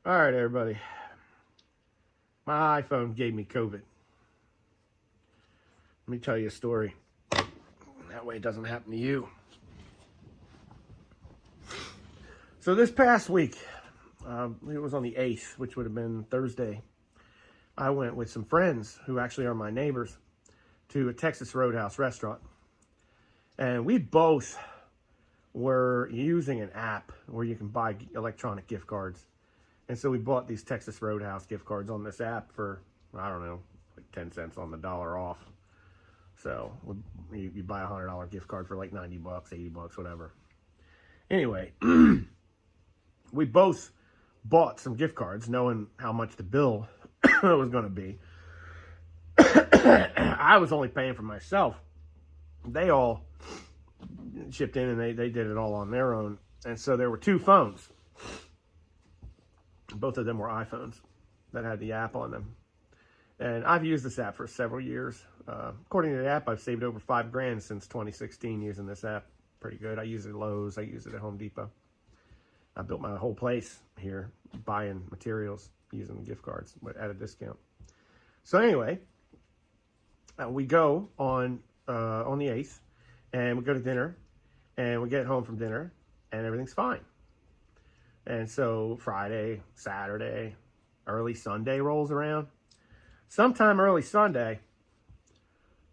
All right, everybody. My iPhone gave me COVID. Let me tell you a story. That way it doesn't happen to you. So this past week, it was on the 8th, which would have been Thursday. I went with some friends who actually are my neighbors to a Texas Roadhouse restaurant. And we both were using an app where you can buy electronic gift cards. And so we bought these Texas Roadhouse gift cards on this app for, I don't know, like 10 cents on the dollar off. So you buy a $100 gift card for like 90 bucks, 80 bucks, whatever. Anyway, we both bought some gift cards knowing how much the bill was going to be. I was only paying for myself. They all chipped in and they did it all on their own. And so there were two phones. Both of them were iPhones that had the app on them. And I've used this app for several years. According to the app, I've saved over $5,000 since 2016 using this app. Pretty good. I use it at Lowe's. I use it at Home Depot. I built my whole place here buying materials using gift cards at a discount. So anyway, we go on the 8th, and we go to dinner, and we get home from dinner, and everything's fine. And so Friday, Saturday, early Sunday rolls around. Sometime early Sunday,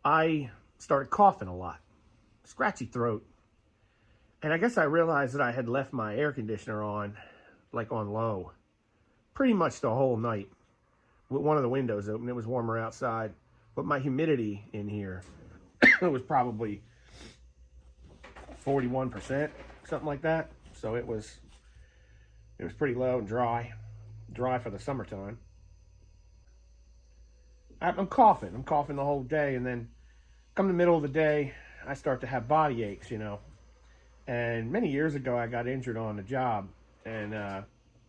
I started coughing a lot, scratchy throat. And I guess I realized that I had left my air conditioner on, like on low, pretty much the whole night with one of the windows open. It was warmer outside, but my humidity in here was probably 41%, something like that. So it was pretty low and dry for the summertime. I'm coughing the whole day, and then come the middle of the day, I start to have body aches, And many years ago, I got injured on the job, and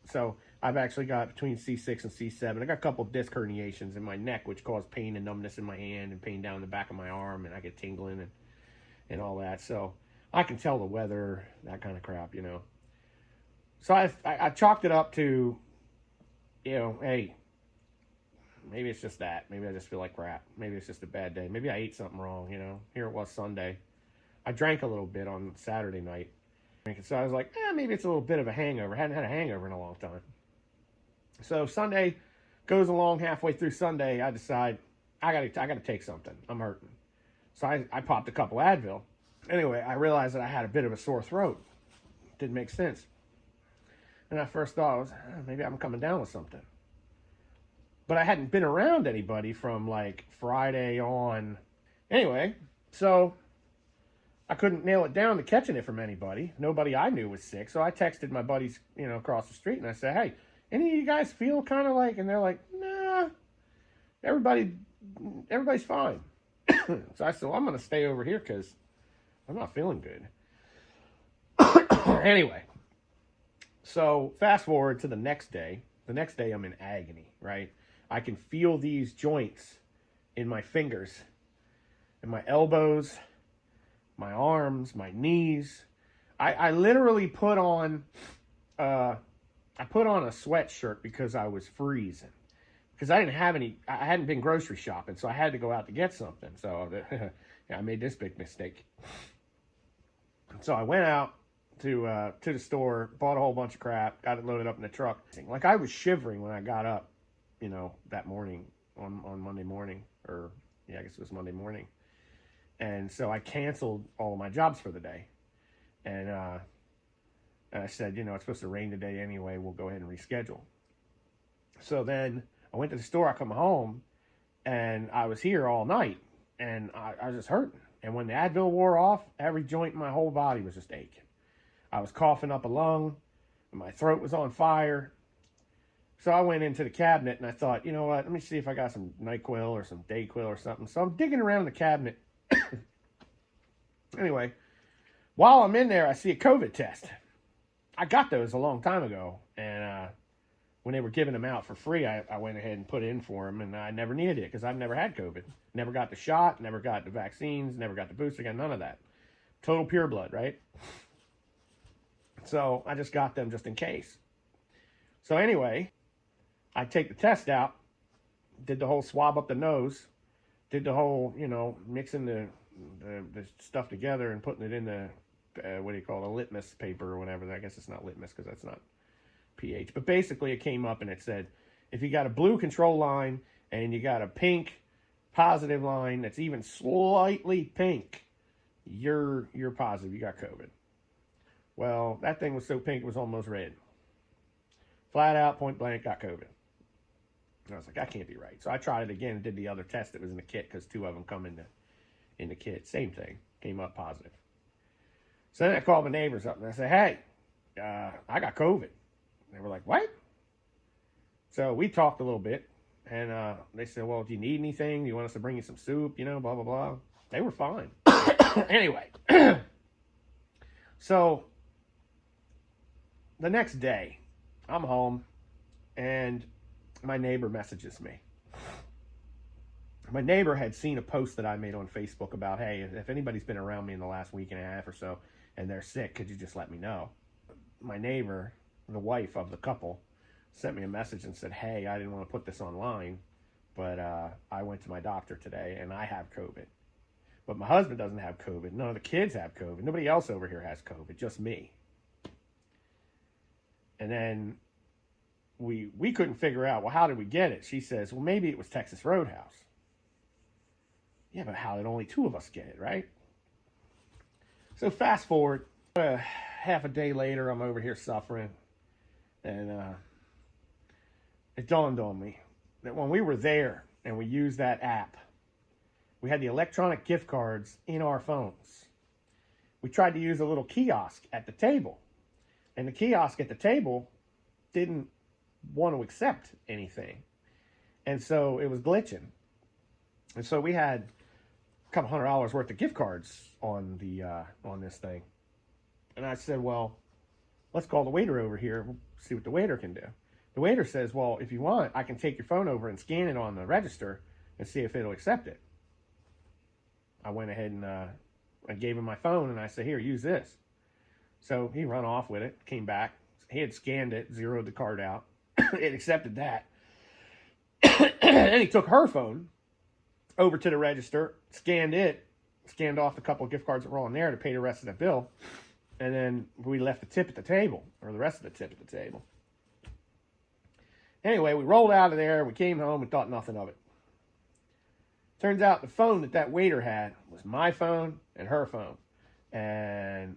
so I've actually got between C6 and C7. I got a couple of disc herniations in my neck, which caused pain and numbness in my hand and pain down the back of my arm, and I get tingling and all that. So I can tell the weather, that kind of crap, So I chalked it up to, hey, maybe it's just that. Maybe I just feel like crap. Maybe it's just a bad day. Maybe I ate something wrong, Here it was Sunday. I drank a little bit on Saturday night. So I was like, maybe it's a little bit of a hangover. I hadn't had a hangover in a long time. So Sunday goes along, halfway through Sunday, I decide I gotta take something. I'm hurting. So I popped a couple Advil. Anyway, I realized that I had a bit of a sore throat. Didn't make sense. And I first thought was, maybe I'm coming down with something. But I hadn't been around anybody from like Friday on. Anyway, so I couldn't nail it down to catching it from anybody. Nobody I knew was sick. So I texted my buddies, across the street, and I said, hey, any of you guys feel kind of like, and they're like, nah, everybody's fine. So I said, well, I'm going to stay over here because I'm not feeling good. Anyway, so fast forward to the next day. The next day I'm in agony, right? I can feel these joints in my fingers, in my elbows, my arms, my knees. I literally put on a sweatshirt because I was freezing. Because I hadn't been grocery shopping, so I had to go out to get something. So I made this big mistake. So I went out to the store, bought a whole bunch of crap, got it loaded up in the truck. Like I was shivering when I got up, that morning on Monday morning, I guess it was Monday morning. And so I canceled all of my jobs for the day. And I said, it's supposed to rain today anyway. We'll go ahead and reschedule. So then I went to the store. I come home, and I was here all night. And I was just hurting. And when the Advil wore off, every joint in my whole body was just aching. I was coughing up a lung. And my throat was on fire. So I went into the cabinet, and I thought, you know what? Let me see if I got some NyQuil or some Dayquil or something. So I'm digging around in the cabinet. Anyway, while I'm in there, I see a COVID test. I got those a long time ago, and when they were giving them out for free, I went ahead and put in for them, and I never needed it because I've never had COVID. Never got the shot, never got the vaccines, never got the booster, got none of that. Total pure blood, right? So I just got them just in case. So anyway, I take the test out, did the whole swab up the nose, did the whole, mixing the stuff together and putting it in the, what do you call it, a litmus paper or whatever. I guess it's not litmus because that's not pH. But basically it came up and it said, if you got a blue control line and you got a pink positive line that's even slightly pink, you're positive. You got COVID. Well, that thing was so pink it was almost red. Flat out, point blank, got COVID. And I was like, that can't be right. So I tried it again and did the other test that was in the kit because 2 of them come in the kit. Same thing. Came up positive. So then I called my neighbors up and I said, hey, I got COVID. They were like, what? So we talked a little bit. And they said, well, do you need anything? Do you want us to bring you some soup? Blah, blah, blah. They were fine. Anyway. So the next day, I'm home, and my neighbor messages me. My neighbor had seen a post that I made on Facebook about, hey, if anybody's been around me in the last week and a half or so, and they're sick, could you just let me know? My neighbor, the wife of the couple, sent me a message and said, hey, I didn't want to put this online, but I went to my doctor today, and I have COVID. But my husband doesn't have COVID. None of the kids have COVID. Nobody else over here has COVID, just me. And then we couldn't figure out, well, how did we get it? She says, well, maybe it was Texas Roadhouse. Yeah, but how did only 2 of us get it, right? So fast forward, half a day later, I'm over here suffering. And it dawned on me that when we were there and we used that app, we had the electronic gift cards in our phones. We tried to use a little kiosk at the table. And the kiosk at the table didn't want to accept anything. And so it was glitching. And so we had a couple $100 worth of gift cards on this thing. And I said, well, let's call the waiter over here. We'll see what the waiter can do. The waiter says, well, if you want, I can take your phone over and scan it on the register and see if it'll accept it. I went ahead and I gave him my phone and I said, here, use this. So he run off with it, came back. He had scanned it, zeroed the card out. It accepted that. And he took her phone over to the register, scanned off the couple of gift cards that were on there to pay the rest of the bill. And then we left the tip at the table, or the rest of the tip at the table. Anyway, we rolled out of there. We came home and thought nothing of it. Turns out the phone that waiter had was my phone and her phone. And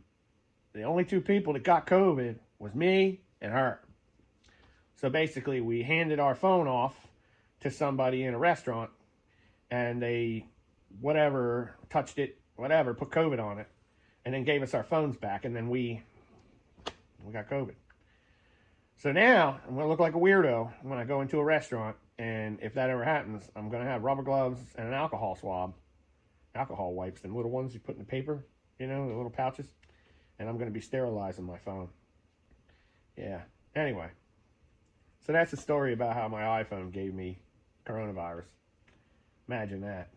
the only 2 people that got COVID was me and her. So basically, we handed our phone off to somebody in a restaurant, and they, touched it, put COVID on it, and then gave us our phones back, and then we got COVID. So now, I'm going to look like a weirdo when I go into a restaurant, and if that ever happens, I'm going to have rubber gloves and an alcohol swab, alcohol wipes, them little ones you put in the paper, the little pouches, and I'm going to be sterilizing my phone. Yeah, anyway. So that's the story about how my iPhone gave me coronavirus. Imagine that.